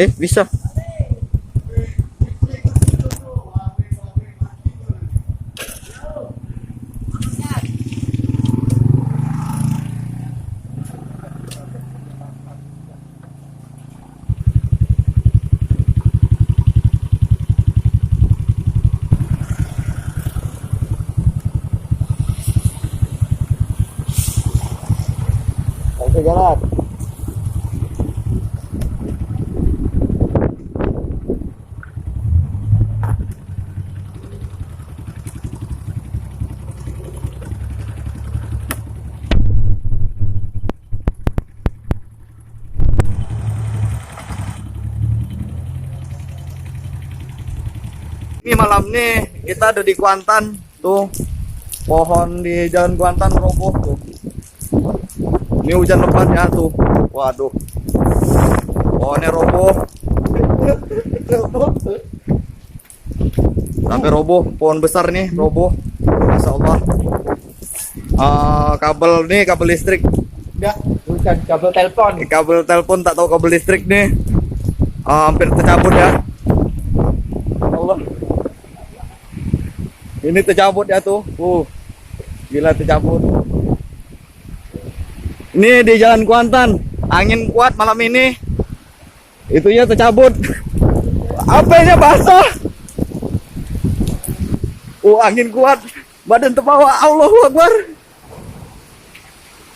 Bisa. Oke, jalan. Ini malam nih kita ada di Kuantan tuh, pohon di Jalan Kuantan roboh tuh. Ini hujan lebat ya tuh, waduh, pohonnya roboh, sampai roboh, pohon besar nih roboh, masya Allah. Kabel nih, kabel listrik, Enggak, bukan kabel telepon. kabel telepon tak tahu kabel listrik nih, hampir tercabut ya. Allah. Ini tercabut ya tuh. Gila tercabut. Ini di Jalan Kuantan, angin kuat malam ini. Itunya tercabut. Apanya basah. Angin kuat, badan terbawa. Allahu Akbar.